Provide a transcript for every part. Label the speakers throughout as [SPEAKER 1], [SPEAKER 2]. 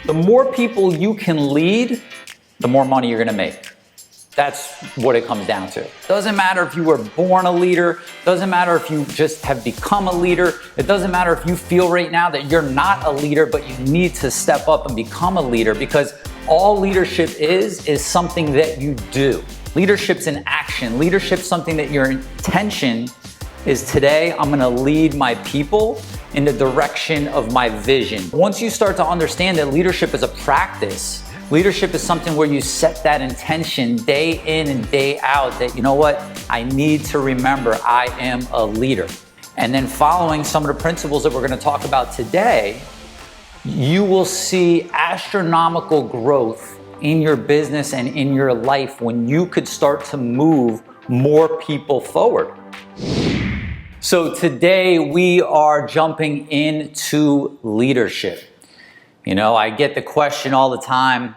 [SPEAKER 1] The more people you can lead, the more money you're gonna make. That's what it comes down to. Doesn't matter if you were born a leader, doesn't matter if you just have become a leader, it doesn't matter if you feel right now that you're not a leader, but you need to step up and become a leader, because all leadership is something that you do. Leadership's an action. Leadership's something that your intention is, today I'm gonna lead my people in the direction of my vision. Once you start to understand that leadership is a practice, leadership is something where you set that intention day in and day out that, you know what, I need to remember I am a leader. And then following some of the principles that we're going to talk about today, you will see astronomical growth in your business and in your life when you could start to move more people forward. So today we are jumping into leadership. You know, I get the question all the time,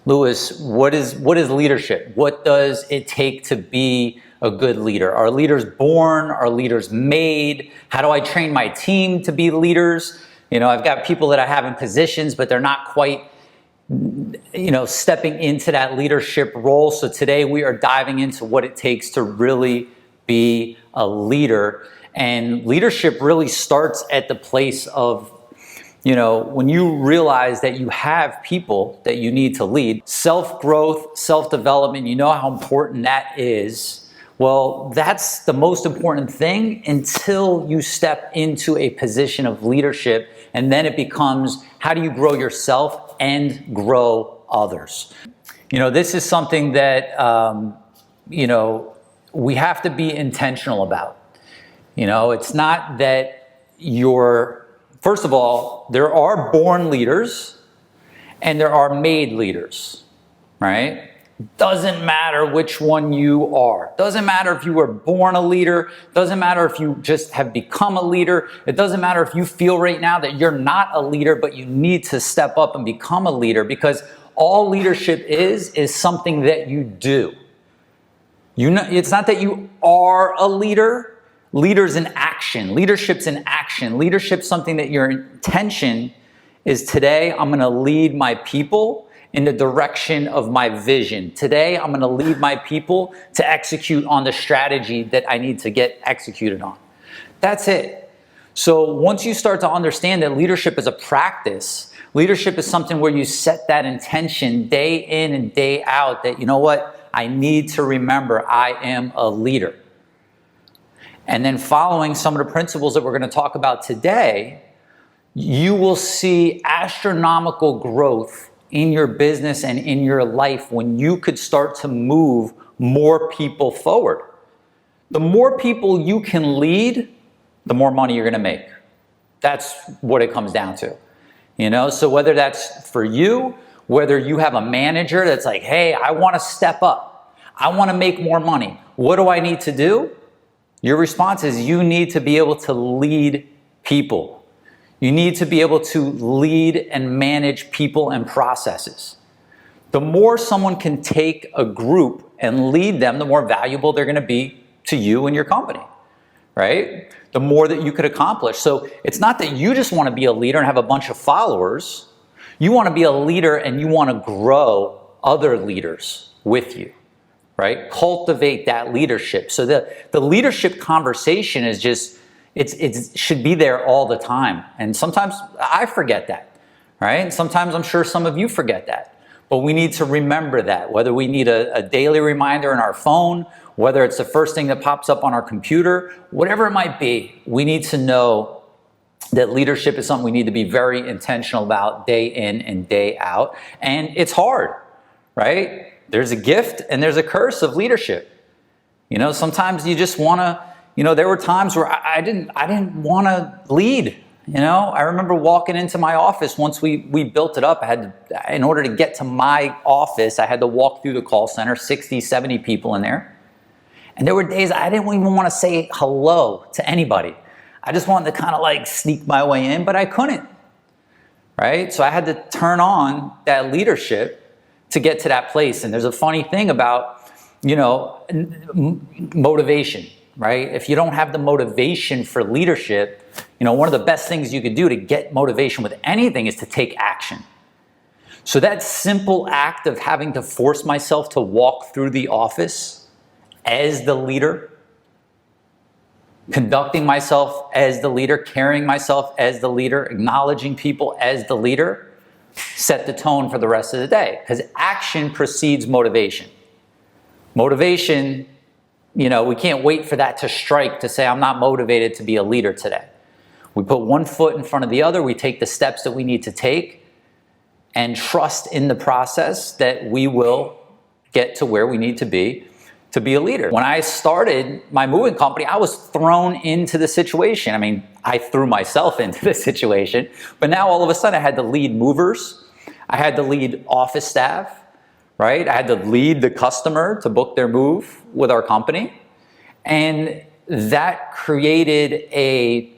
[SPEAKER 1] Lewis, what is leadership? What does it take to be a good leader? Are leaders born? Are leaders made? How do I train my team to be leaders? You know, I've got people that I have in positions, but they're not quite, stepping into that leadership role. So today we are diving into what it takes to really be a leader. And leadership really starts at the place of, when you realize that you have people that you need to lead. Self-growth, self-development, you know how important that is. Well, that's the most important thing until you step into a position of leadership, and then it becomes, how do you grow yourself and grow others? This is something that, we have to be intentional about. It's not that first of all, there are born leaders and there are made leaders, right? Doesn't matter which one you are. Doesn't matter if you were born a leader. Doesn't matter if you just have become a leader. It doesn't matter if you feel right now that you're not a leader, but you need to step up and become a leader, because all leadership is something that you do. It's not that you are a leader. Leaders in action. Leadership's in action. Leadership's something that your intention is, today I'm going to lead my people in the direction of my vision. Today I'm going to lead my people to execute on the strategy that I need to get executed on. That's it. So once you start to understand that leadership is a practice, leadership is something where you set that intention day in and day out that, you know what, I need to remember I am a leader. And then following some of the principles that we're going to talk about today, you will see astronomical growth in your business and in your life when you could start to move more people forward. The more people you can lead, the more money you're going to make. That's what it comes down to. So whether that's for you, whether you have a manager that's like, hey, I want to step up. I want to make more money. What do I need to do? Your response is, you need to be able to lead people. You need to be able to lead and manage people and processes. The more someone can take a group and lead them, the more valuable they're going to be to you and your company, right? The more that you could accomplish. So it's not that you just want to be a leader and have a bunch of followers. You want to be a leader and you want to grow other leaders with you. Right? Cultivate that leadership. So the leadership conversation is just, it should be there all the time. And sometimes I forget that, right? Sometimes I'm sure some of you forget that. But we need to remember that, whether we need a daily reminder in our phone, whether it's the first thing that pops up on our computer, whatever it might be, we need to know that leadership is something we need to be very intentional about day in and day out. And it's hard, right? There's a gift and there's a curse of leadership. Sometimes you just want to, there were times where I didn't want to lead. I remember walking into my office once we built it up. In order to get to my office, I had to walk through the call center, 60, 70 people in there. And there were days I didn't even want to say hello to anybody. I just wanted to kind of like sneak my way in, but I couldn't. Right? So I had to turn on that leadership to get to that place. And there's a funny thing about, motivation, right? If you don't have the motivation for leadership, one of the best things you could do to get motivation with anything is to take action. So that simple act of having to force myself to walk through the office as the leader, conducting myself as the leader, carrying myself as the leader, acknowledging people as the leader, set the tone for the rest of the day. Because action precedes motivation. Motivation, we can't wait for that to strike to say, I'm not motivated to be a leader today. We put one foot in front of the other, we take the steps that we need to take, and trust in the process that we will get to where we need to be a leader. When I started my moving company, I was thrown into the situation. I mean, I threw myself into the situation, but now all of a sudden I had to lead movers. I had to lead office staff, right? I had to lead the customer to book their move with our company. And that created a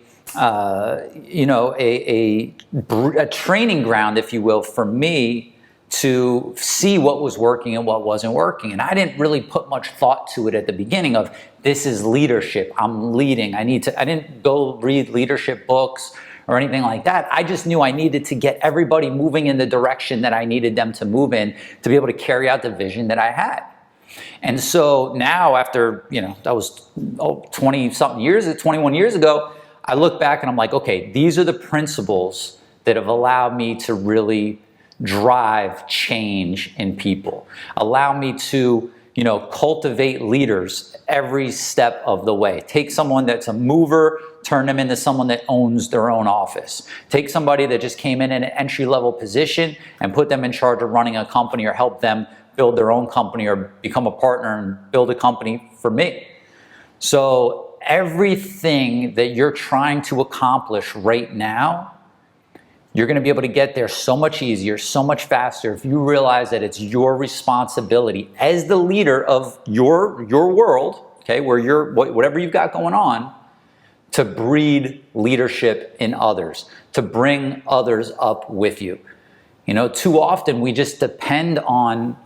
[SPEAKER 1] training ground, if you will, for me to see what was working and what wasn't working. And I didn't really put much thought to it at the beginning of, this is leadership, I'm leading, I didn't go read leadership books or anything like that. I just knew I needed to get everybody moving in the direction that I needed them to move in to be able to carry out the vision that I had. And so now after, that was 21 years ago, I look back and I'm like, okay, these are the principles that have allowed me to really drive change in people, allow me to, cultivate leaders every step of the way. Take someone that's a mover, turn them into someone that owns their own office. Take somebody that just came in an entry-level position and put them in charge of running a company, or help them build their own company, or become a partner and build a company for me. So everything that you're trying to accomplish right now, you're going to be able to get there so much easier, so much faster if you realize that it's your responsibility as the leader of your world, okay, where whatever you've got going on, to breed leadership in others, to bring others up with you. Too often we just depend on,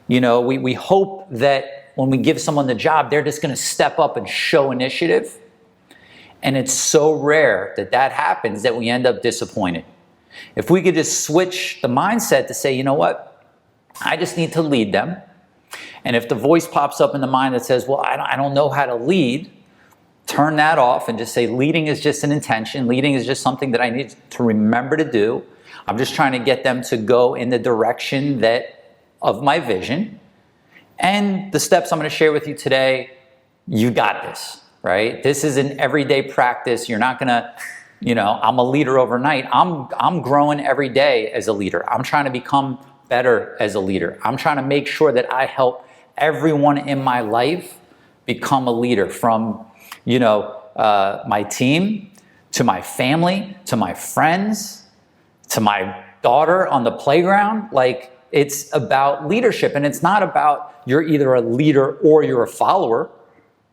[SPEAKER 1] we hope that when we give someone the job, they're just going to step up and show initiative. And it's so rare that happens that we end up disappointed. If we could just switch the mindset to say, you know what, I just need to lead them. And if the voice pops up in the mind that says, well, I don't know how to lead, turn that off and just say, leading is just an intention. Leading is just something that I need to remember to do. I'm just trying to get them to go in the direction of my vision. And the steps I'm going to share with you today, you got this, right? This is an everyday practice. You're not going to, I'm a leader overnight. I'm growing every day as a leader. I'm trying to become better as a leader. I'm trying to make sure that I help everyone in my life become a leader, from, my team, to my family, to my friends, to my daughter on the playground. Like, it's about leadership, and it's not about you're either a leader or you're a follower,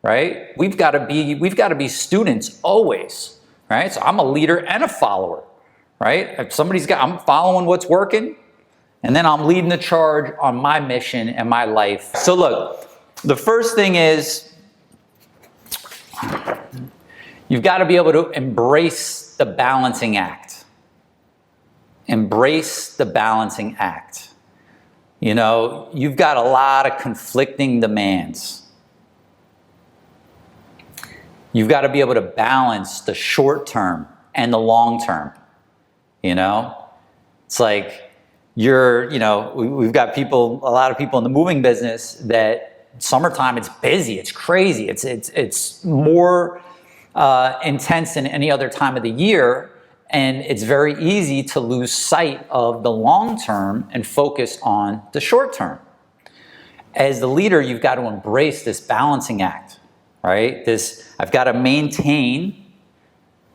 [SPEAKER 1] right? We've got to be students always, right? So I'm a leader and a follower, right? If I'm following what's working, and then I'm leading the charge on my mission and my life. So look, the first thing is, you've got to be able to embrace the balancing act. Embrace the balancing act. You've got a lot of conflicting demands. You've got to be able to balance the short term and the long term. It's like we've got a lot of people in the moving business that summertime, it's busy, it's crazy, it's more intense than any other time of the year. And it's very easy to lose sight of the long term and focus on the short term. As the leader, you've got to embrace this balancing act, right? I've got to maintain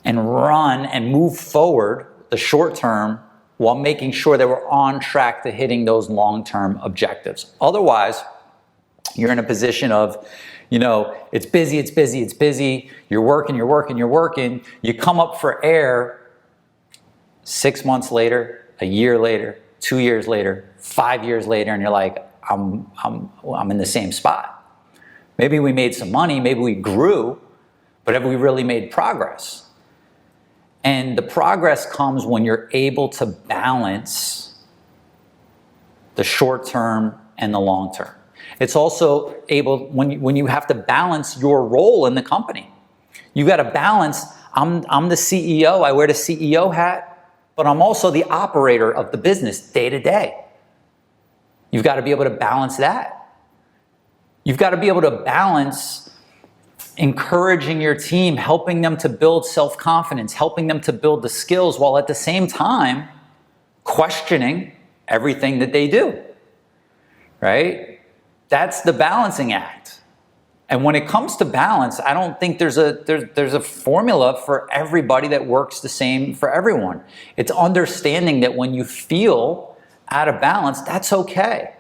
[SPEAKER 1] and run and move forward the short term while making sure that we're on track to hitting those long-term objectives. Otherwise, you're in a position of, it's busy. You're working. You come up for air 6 months later, a year later, 2 years later, 5 years later, and you're like, I'm in the same spot. Maybe we made some money, maybe we grew, but have we really made progress? And the progress comes when you're able to balance the short term and the long term. It's also able, when you have to balance your role in the company, you got to balance, I'm the CEO, I wear the CEO hat, but I'm also the operator of the business day to day. You've got to be able to balance that. You've got to be able to balance encouraging your team, helping them to build self-confidence, helping them to build the skills, while at the same time questioning everything that they do, right? That's the balancing act. And when it comes to balance, I don't think there's a formula for everybody that works the same for everyone. It's understanding that when you feel out of balance, that's okay.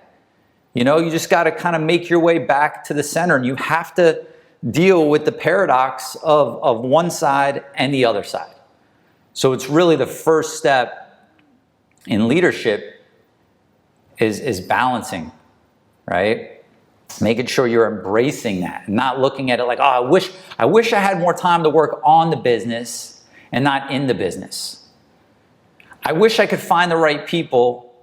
[SPEAKER 1] You know, you just got to kind of make your way back to the center, and you have to deal with the paradox of one side and the other side. So it's really the first step in leadership is balancing, right? Making sure you're embracing that, not looking at it like, oh, I wish I had more time to work on the business and not in the business. I wish I could find the right people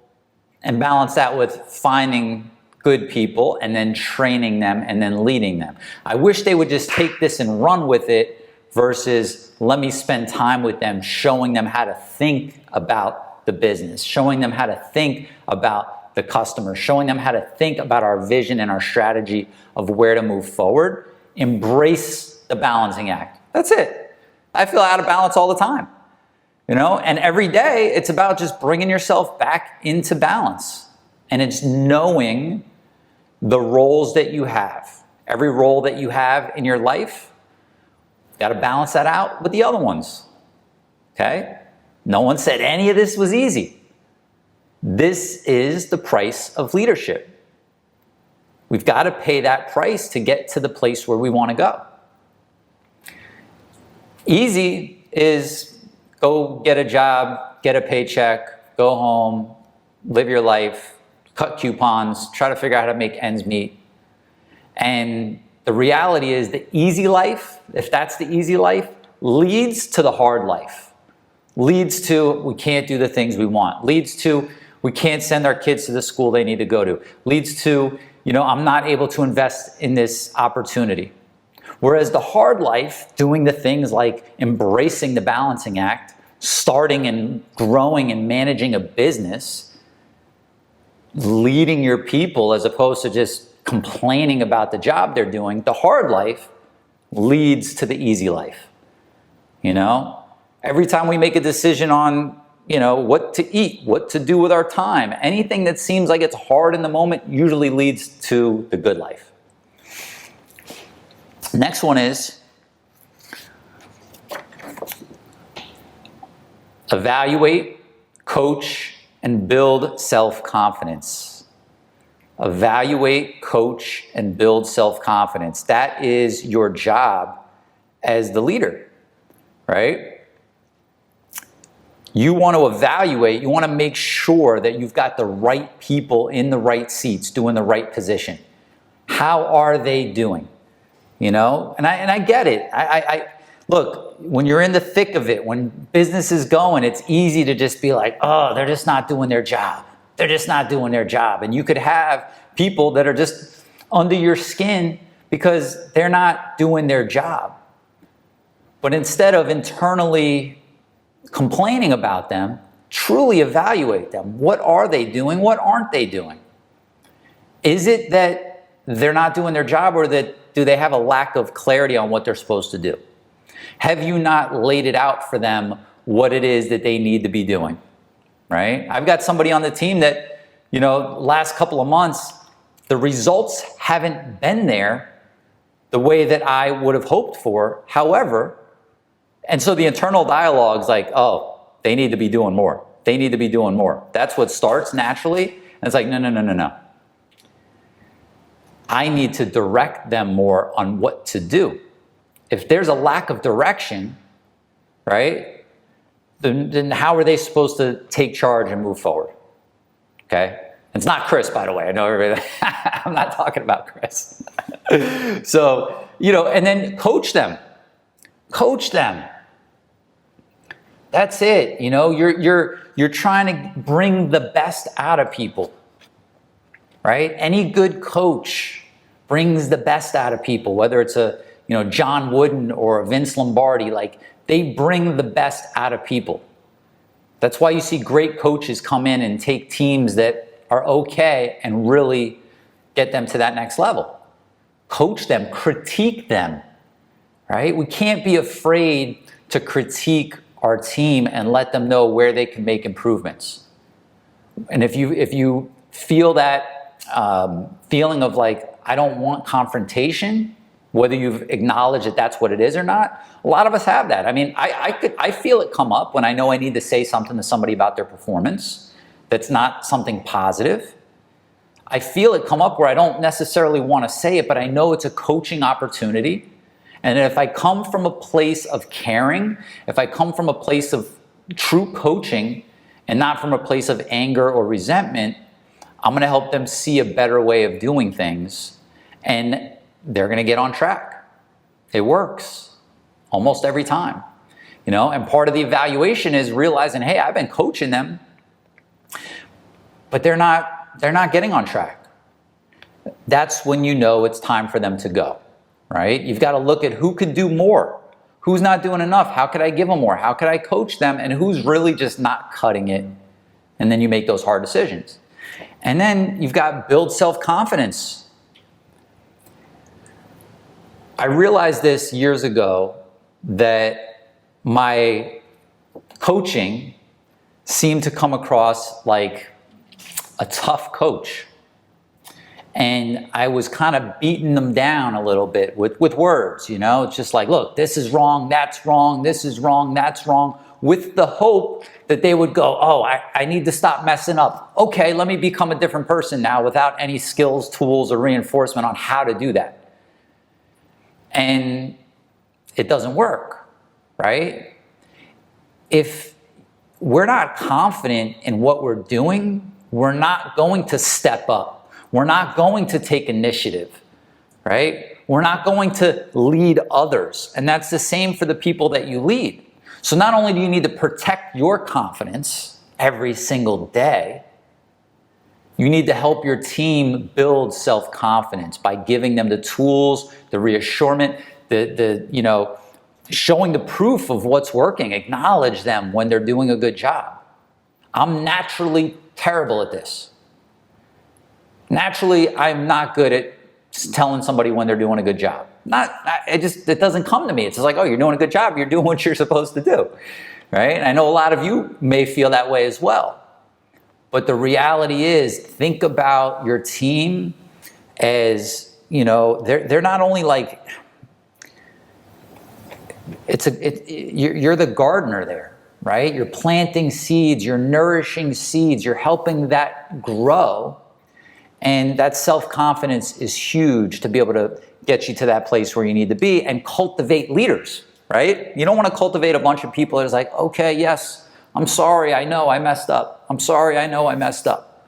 [SPEAKER 1] and balance that with finding good people and then training them and then leading them. I wish they would just take this and run with it versus let me spend time with them, showing them how to think about the business, showing them how to think about the customer, showing them how to think about our vision and our strategy of where to move forward. Embrace the balancing act. That's it. I feel out of balance all the time, you know, and every day it's about just bringing yourself back into balance. And it's knowing the roles that you have. Every role that you have in your life, you got to balance that out with the other ones. Okay? No one said any of this was easy. This is the price of leadership. We've got to pay that price to get to the place where we want to go. Easy is go get a job, get a paycheck, go home, live your life, cut coupons, try to figure out how to make ends meet. And the reality is the easy life, if that's the easy life, leads to the hard life. Leads to we can't do the things we want. Leads to we can't send our kids to the school they need to go to. Leads to, you know, I'm not able to invest in this opportunity. Whereas the hard life, doing the things like embracing the balancing act, starting and growing and managing a business, leading your people as opposed to just complaining about the job they're doing, the hard life leads to the easy life. You know, every time we make a decision on, you know, what to eat, what to do with our time, anything that seems like it's hard in the moment usually leads to the good life. Next one is evaluate, coach, and build self-confidence. Evaluate, coach, and build self-confidence. That is your job as the leader, right? You want to evaluate, you want to make sure that you've got the right people in the right seats, doing the right position. How are they doing? You know, and I get it. I look, when you're in the thick of it, when business is going, it's easy to just be like, oh, they're just not doing their job. They're just not doing their job. And you could have people that are just under your skin because they're not doing their job. But instead of internally complaining about them, truly evaluate them. What are they doing? What aren't they doing? Is it that they're not doing their job, or that do they have a lack of clarity on what they're supposed to do? Have you not laid it out for them what it is that they need to be doing? Right? I've got somebody on the team that, you know, last couple of months, the results haven't been there the way that I would have hoped for. However, and so the internal dialogue is like, oh, they need to be doing more. They need to be doing more. That's what starts naturally. And it's like, no. I need to direct them more on what to do. If there's a lack of direction, right, then how are they supposed to take charge and move forward? Okay? It's not Chris, by the way. I know everybody. I'm not talking about Chris. So, you know, and then coach them. Coach them. That's it. You know, you're trying to bring the best out of people. right? Any good coach brings the best out of people, whether it's a John Wooden or a Vince Lombardi. Like, they bring the best out of people. That's why you see great coaches come in and take teams that are okay and really get them to that next level. Coach them, critique them, right? We can't be afraid to critique our team and let them know where they can make improvements. And if you feel that feeling of like, I don't want confrontation, whether you've acknowledged that that's what it is or not, a lot of us have that. I mean, I feel it come up when I know I need to say something to somebody about their performance that's not something positive. I feel it come up where I don't necessarily want to say it, but I know it's a coaching opportunity. And if I come from a place of caring, if I come from a place of true coaching and not from a place of anger or resentment, I'm going to help them see a better way of doing things, and they're going to get on track. It works almost every time, and part of the evaluation is realizing, hey, I've been coaching them, but they're not getting on track. That's when you know it's time for them to go, right? You've got to look at who could do more, who's not doing enough, how could I give them more, how could I coach them, and who's really just not cutting it, and then you make those hard decisions. And then you've got build self-confidence. I realized this years ago that my coaching seemed to come across like a tough coach. And I was kind of beating them down a little bit with words, It's just like, look, this is wrong, that's wrong, this is wrong, that's wrong, with the hope that they would go, oh, I need to stop messing up. Okay, let me become a different person now without any skills, tools, or reinforcement on how to do that. And it doesn't work, right? If we're not confident in what we're doing, we're not going to step up. We're not going to take initiative, right? We're not going to lead others. And that's the same for the people that you lead. So not only do you need to protect your confidence every single day, you need to help your team build self-confidence by giving them the tools, the reassurance, showing the proof of what's working. Acknowledge them when they're doing a good job. I'm naturally terrible at this. Naturally, I'm not good at telling somebody when they're doing a good job. It doesn't come to me. It's just like, oh, you're doing a good job. You're doing what you're supposed to do, right? And I know a lot of you may feel that way as well. But the reality is, think about your team as, they're not only like, you're the gardener there, right? You're planting seeds, you're nourishing seeds, you're helping that grow. And that self-confidence is huge to be able to get you to that place where you need to be and cultivate leaders, right? You don't want to cultivate a bunch of people that's like, okay, yes, I'm sorry, I know I messed up. I'm sorry, I know I messed up.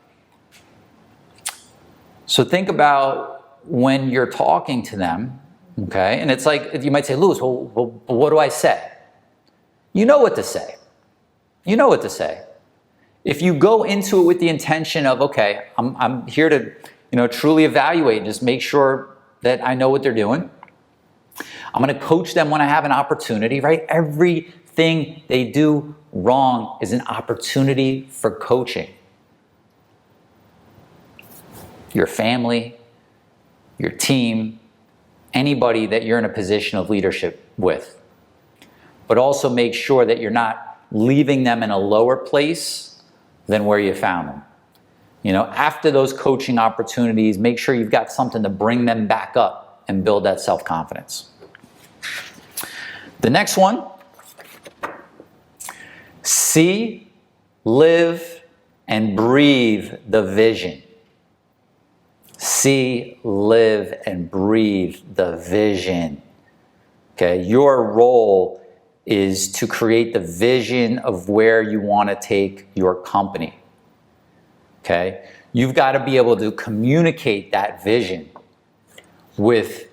[SPEAKER 1] So think about when you're talking to them, okay? And it's like, you might say, Louis, well, what do I say? You know what to say. You know what to say. If you go into it with the intention of, okay, I'm here to, truly evaluate and just make sure that I know what they're doing. I'm going to coach them when I have an opportunity, right? Everything they do wrong is an opportunity for coaching. Your family, your team, anybody that you're in a position of leadership with. But also make sure that you're not leaving them in a lower place than where you found them. After those coaching opportunities, make sure you've got something to bring them back up and build that self-confidence. The next one, see, live, and breathe the vision. See, live, and breathe the vision. Okay, your role is to create the vision of where you want to take your company. Okay? You've got to be able to communicate that vision with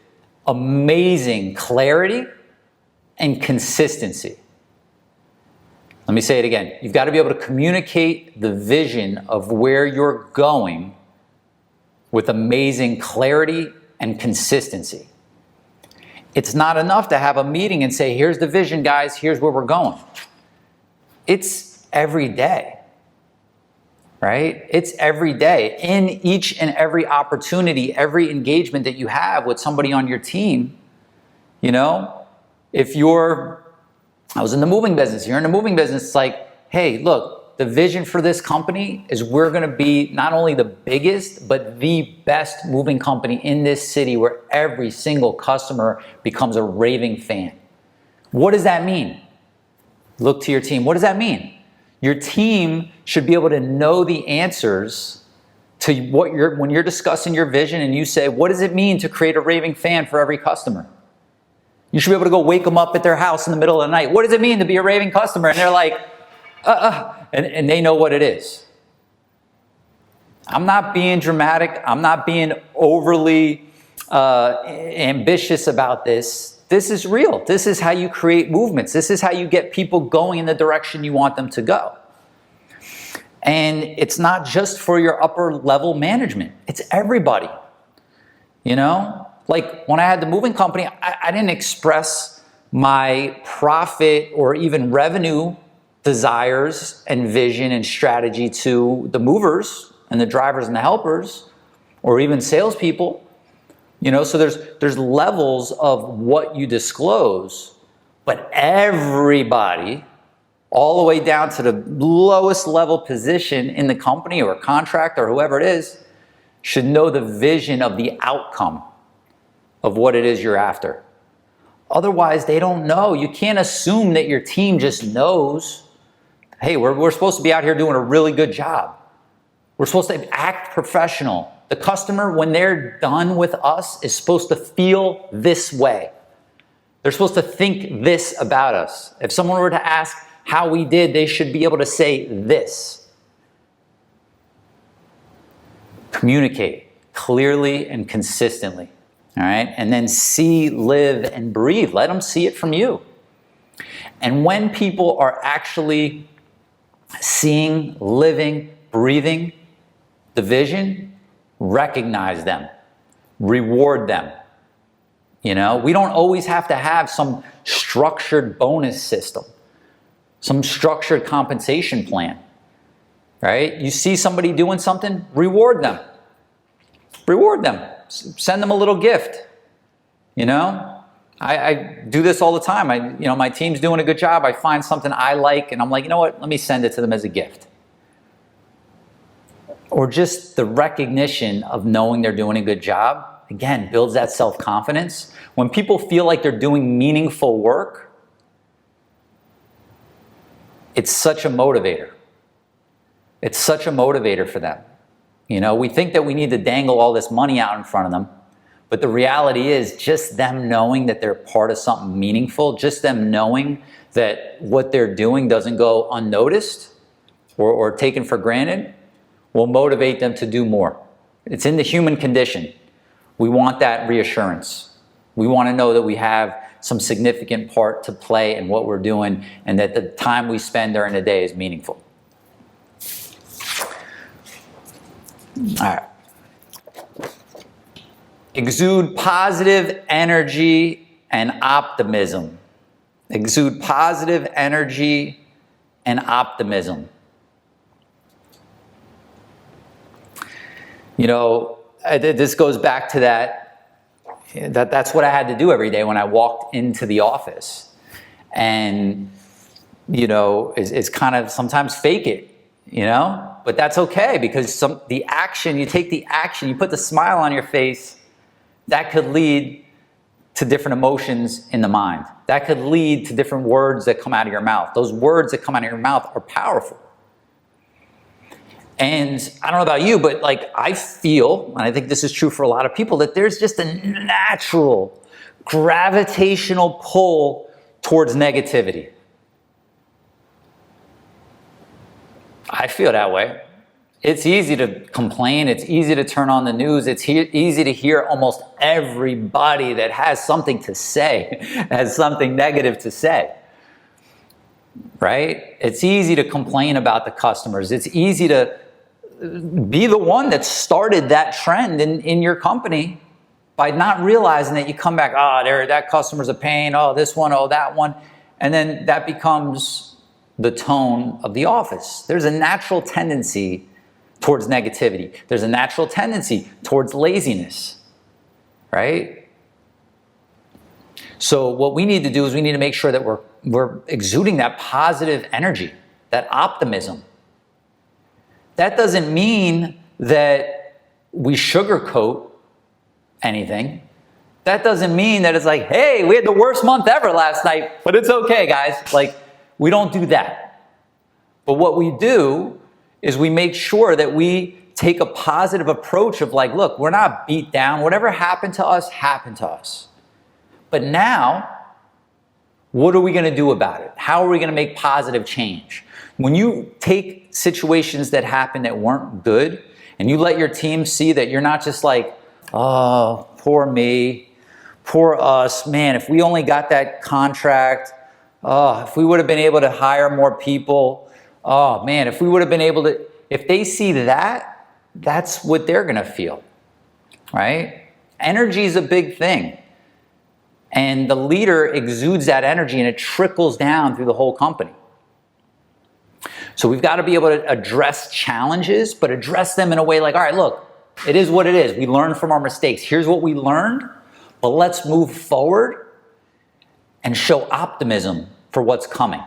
[SPEAKER 1] amazing clarity and consistency. Let me say it again. You've got to be able to communicate the vision of where you're going with amazing clarity and consistency. It's not enough to have a meeting and say, here's the vision, guys, here's where we're going. It's every day, right? It's every day. In each and every opportunity, every engagement that you have with somebody on your team, you know, I was in the moving business, you're in the moving business, it's like, hey, look, the vision for this company is we're gonna be not only the biggest, but the best moving company in this city where every single customer becomes a raving fan. What does that mean? Look to your team. What does that mean? Your team should be able to know the answers to when you're discussing your vision and you say, what does it mean to create a raving fan for every customer? You should be able to go wake them up at their house in the middle of the night. What does it mean to be a raving customer? And they're like, and they know what it is. I'm not being dramatic. I'm not being overly ambitious about this. This is real. This is how you create movements. This is how you get people going in the direction you want them to go. And it's not just for your upper level management. It's everybody. You know? Like when I had the moving company, I didn't express my profit or even revenue desires and vision and strategy to the movers and the drivers and the helpers, or even salespeople. You know, so there's levels of what you disclose, but everybody, all the way down to the lowest level position in the company or contract or whoever it is, should know the vision of the outcome of what it is you're after. Otherwise, they don't know. You can't assume that your team just knows, hey, we're supposed to be out here doing a really good job. We're supposed to act professional. The customer, when they're done with us, is supposed to feel this way. They're supposed to think this about us. If someone were to ask how we did, they should be able to say this. Communicate clearly and consistently. All right? And then see, live, and breathe. Let them see it from you. And when people are actually seeing, living, breathing the vision, recognize them, reward them. You know, we don't always have to have some structured bonus system, some structured compensation plan, right? You see somebody doing something, reward them. Reward them. Send them a little gift. You know, I do this all the time. My team's doing a good job. I find something I like and I'm like, you know what? Let me send it to them as a gift. Or just the recognition of knowing they're doing a good job, again, builds that self-confidence. When people feel like they're doing meaningful work, it's such a motivator. It's such a motivator for them. You know, we think that we need to dangle all this money out in front of them, but the reality is just them knowing that they're part of something meaningful, just them knowing that what they're doing doesn't go unnoticed or taken for granted, will motivate them to do more. It's in the human condition. We want that reassurance. We want to know that we have some significant part to play in what we're doing and that the time we spend during the day is meaningful. All right. Exude positive energy and optimism. Exude positive energy and optimism. You know, this goes back to that's what I had to do every day when I walked into the office. And, you know, it's kind of sometimes fake it, you know, but that's okay because the action, you take the action, you put the smile on your face, that could lead to different emotions in the mind. That could lead to different words that come out of your mouth. Those words that come out of your mouth are powerful. And I don't know about you, but like I feel, and I think this is true for a lot of people, that there's just a natural gravitational pull towards negativity. I feel that way. It's easy to complain. It's easy to turn on the news. It's easy to hear almost everybody that has something to say, has something negative to say. Right? It's easy to complain about the customers. It's easy to be the one that started that trend in your company by not realizing that you come back, that customer's a pain, this one, that one. And then that becomes the tone of the office. There's a natural tendency towards negativity. There's a natural tendency towards laziness, right? So what we need to do is we need to make sure that we're exuding that positive energy, that optimism. That doesn't mean that we sugarcoat anything. That doesn't mean that it's like, hey, we had the worst month ever last night, but it's okay, guys. Like, we don't do that. But what we do is we make sure that we take a positive approach of like, look, we're not beat down. Whatever happened to us, happened to us. But now, what are we going to do about it? How are we going to make positive change? When you take situations that happened that weren't good and you let your team see that you're not just like, oh, poor me, poor us, man, if we only got that contract, if we would have been able to hire more people, oh man, if we would have been able to, if they see that, that's what they're going to feel, right? Energy is a big thing. And the leader exudes that energy and it trickles down through the whole company. So we've got to be able to address challenges, but address them in a way like, all right, look, it is what it is. We learned from our mistakes. Here's what we learned, but let's move forward and show optimism for what's coming.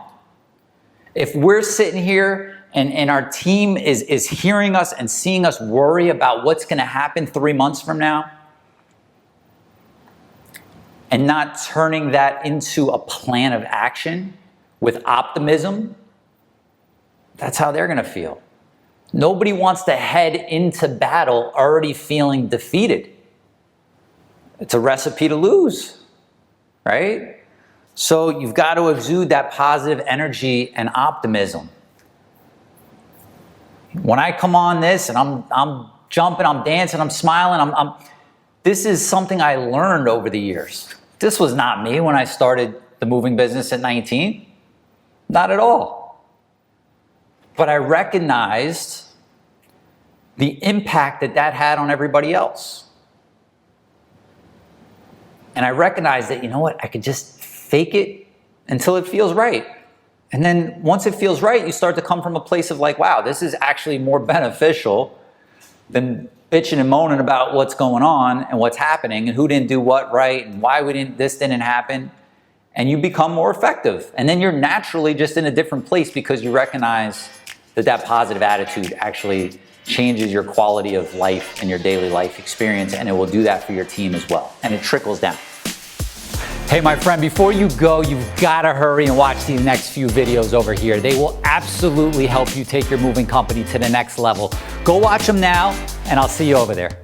[SPEAKER 1] If we're sitting here and our team is hearing us and seeing us worry about what's going to happen 3 months from now, and not turning that into a plan of action with optimism, that's how they're going to feel. Nobody wants to head into battle already feeling defeated. It's a recipe to lose, right? So you've got to exude that positive energy and optimism. When I come on this and I'm jumping, I'm dancing, I'm smiling, this is something I learned over the years. This was not me when I started the moving business at 19. Not at all. But I recognized the impact that had on everybody else. And I recognized that, you know what, I could just fake it until it feels right. And then once it feels right, you start to come from a place of like, wow, this is actually more beneficial than bitching and moaning about what's going on and what's happening and who didn't do what right and why this didn't happen. And you become more effective. And then you're naturally just in a different place because you recognize that positive attitude actually changes your quality of life and your daily life experience, and it will do that for your team as well. And it trickles down. Hey, my friend, before you go, you've got to hurry and watch these next few videos over here. They will absolutely help you take your moving company to the next level. Go watch them now, and I'll see you over there.